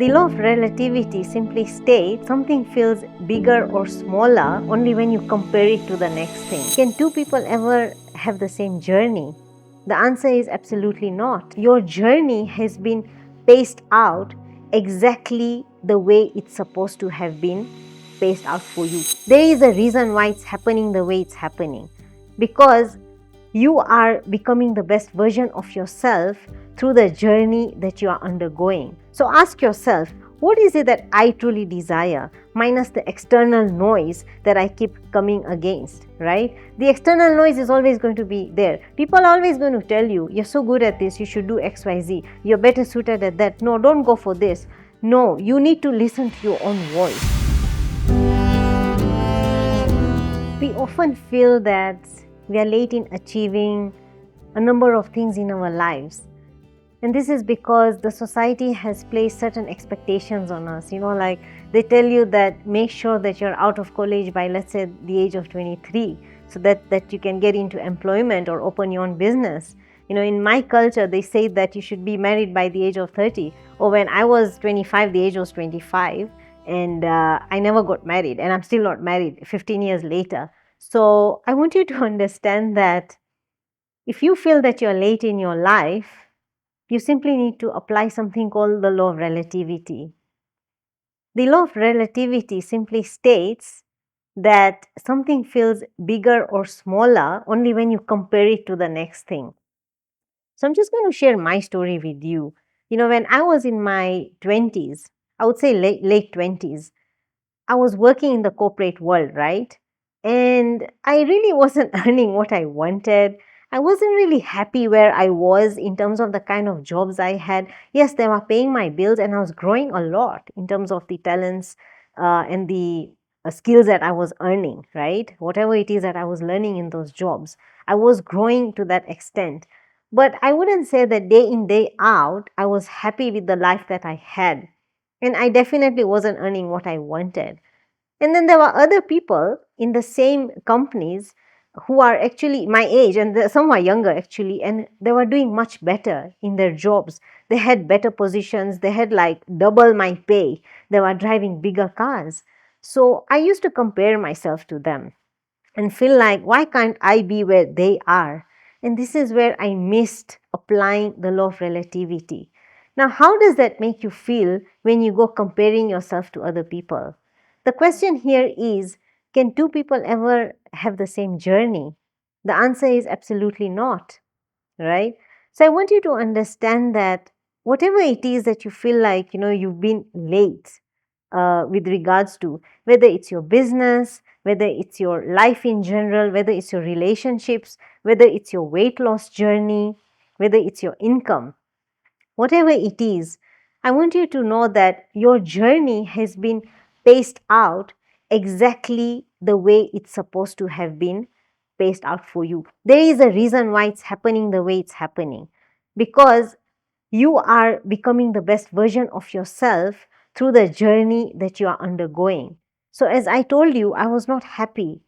The law of relativity simply states something feels bigger or smaller only when you compare it to the next thing. Can two people ever have the same journey? The answer is absolutely not. Your journey has been paced out exactly the way it's supposed to have been paced out for you. There is a reason why it's happening the way it's happening. Because you are becoming the best version of yourself through the journey that you are undergoing. So ask yourself, what is it that I truly desire, minus the external noise that I keep coming against, right? The external noise is always going to be there. People are always going to tell you, you're so good at this, you should do XYZ, you're better suited at that. No, don't go for this. No, you need to listen to your own voice. We often feel that we are late in achieving a number of things in our lives. And this is because the society has placed certain expectations on us. Like they tell you that make sure that you're out of college by, let's say, the age of 23, so that you can get into employment or open your own business. In my culture, they say that you should be married by the age of 30. Or when I was 25, the age was 25. And I never got married. And I'm still not married 15 years later. So I want you to understand that if you feel that you're late in your life, you simply need to apply something called the law of relativity. The law of relativity simply states that something feels bigger or smaller only when you compare it to the next thing. So I'm just going to share my story with you. When I was in my 20s, I would say late 20s, I was working in the corporate world, right? And I really wasn't earning what I wanted. I wasn't really happy where I was in terms of the kind of jobs I had. Yes, they were paying my bills, and I was growing a lot in terms of the talents and the skills that I was earning, right? Whatever it is that I was learning in those jobs, I was growing to that extent. But I wouldn't say that day in, day out, I was happy with the life that I had. And I definitely wasn't earning what I wanted. And then there were other people in the same companies who are actually my age, and some are younger actually, and they were doing much better in their jobs. They had better positions, they had like double my pay, they were driving bigger cars. So I used to compare myself to them and feel like, why can't I be where they are? And this is where I missed applying the law of relativity. Now, how does that make you feel when you go comparing yourself to other people? The question here is, can two people ever have the same journey? The answer is absolutely not, right? So I want you to understand that whatever it is that you feel like, you've been late with regards to, whether it's your business, whether it's your life in general, whether it's your relationships, whether it's your weight loss journey, whether it's your income, whatever it is, I want you to know that your journey has been paced out exactly the way it's supposed to have been paced out for you. There is a reason why it's happening the way it's happening, because you are becoming the best version of yourself through the journey that you are undergoing. So, as I told you, I was not happy,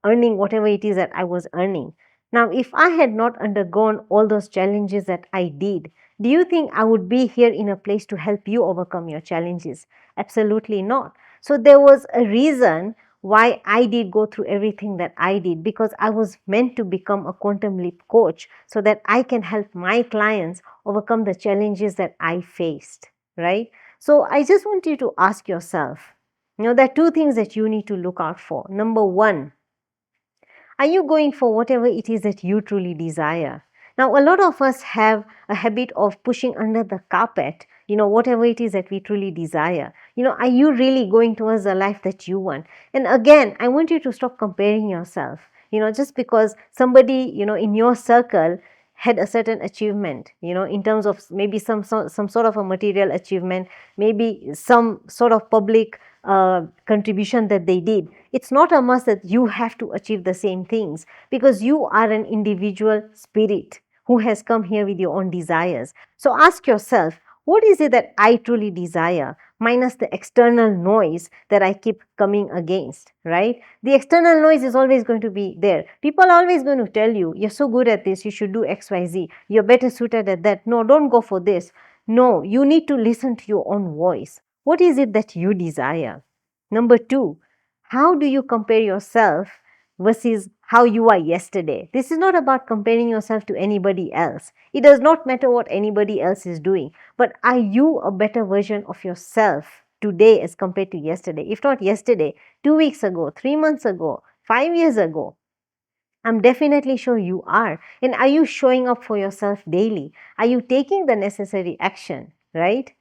earning whatever it is that I was earning. Now, if I had not undergone all those challenges that I did, do you think I would be here in a place to help you overcome your challenges? Absolutely not. So, there was a reason why I did go through everything that I did, because I was meant to become a quantum leap coach so that I can help my clients overcome the challenges that I faced, right? So I just want you to ask yourself, there are two things that you need to look out for. Number one, are you going for whatever it is that you truly desire? Now, a lot of us have a habit of pushing under the carpet, whatever it is that we truly desire. Are you really going towards the life that you want? And again, I want you to stop comparing yourself. Just because somebody, in your circle had a certain achievement, in terms of maybe some sort of a material achievement, maybe some sort of public contribution that they did. It's not a must that you have to achieve the same things, because you are an individual spirit who has come here with your own desires. So ask yourself, what is it that I truly desire, minus the external noise that I keep coming against, right? The external noise is always going to be there. People are always going to tell you, you're so good at this, you should do XYZ, you're better suited at that. No, don't go for this. No, you need to listen to your own voice. What is it that you desire? Number two, how do you compare yourself versus how you are yesterday? This is not about comparing yourself to anybody else. It does not matter what anybody else is doing, but are you a better version of yourself today as compared to yesterday? If not yesterday, 2 weeks ago, 3 months ago, 5 years ago. I'm definitely sure you are. And are you showing up for yourself daily? Are you taking the necessary action, right?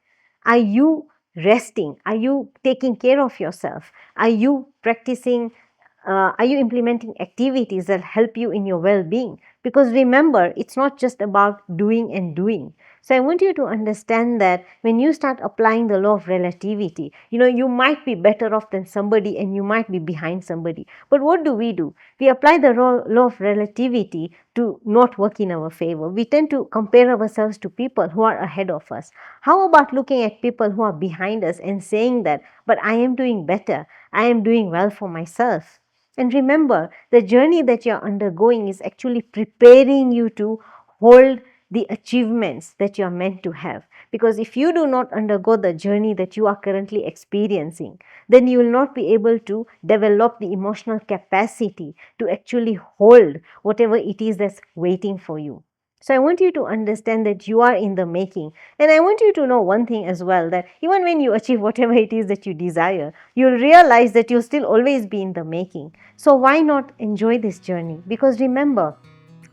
Are you resting? Are you taking care of yourself? Are you practicing? Are you implementing activities that help you in your well being? Because remember, it's not just about doing and doing. So I want you to understand that when you start applying the law of relativity, you might be better off than somebody and you might be behind somebody. But what do? We apply the law of relativity to not work in our favor. We tend to compare ourselves to people who are ahead of us. How about looking at people who are behind us and saying that, but I am doing better, I am doing well for myself? And remember, the journey that you're undergoing is actually preparing you to hold the achievements that you're meant to have. Because if you do not undergo the journey that you are currently experiencing, then you will not be able to develop the emotional capacity to actually hold whatever it is that's waiting for you. So I want you to understand that you are in the making. And I want you to know one thing as well, that even when you achieve whatever it is that you desire, you'll realize that you'll still always be in the making. So why not enjoy this journey? Because remember,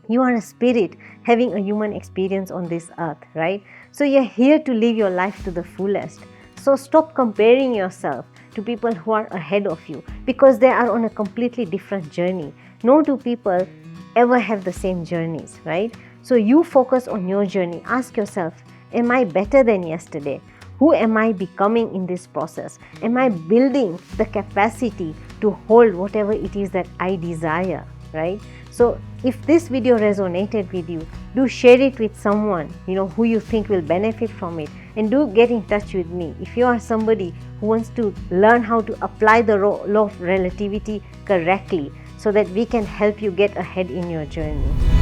you are a spirit having a human experience on this earth, right? So you're here to live your life to the fullest. So stop comparing yourself to people who are ahead of you, because they are on a completely different journey. No two people ever have the same journeys, right? So you focus on your journey. Ask yourself, am I better than yesterday? Who am I becoming in this process? Am I building the capacity to hold whatever it is that I desire, right? So if this video resonated with you, do share it with someone who you think will benefit from it, and do get in touch with me if you are somebody who wants to learn how to apply the law of relativity correctly, so that we can help you get ahead in your journey.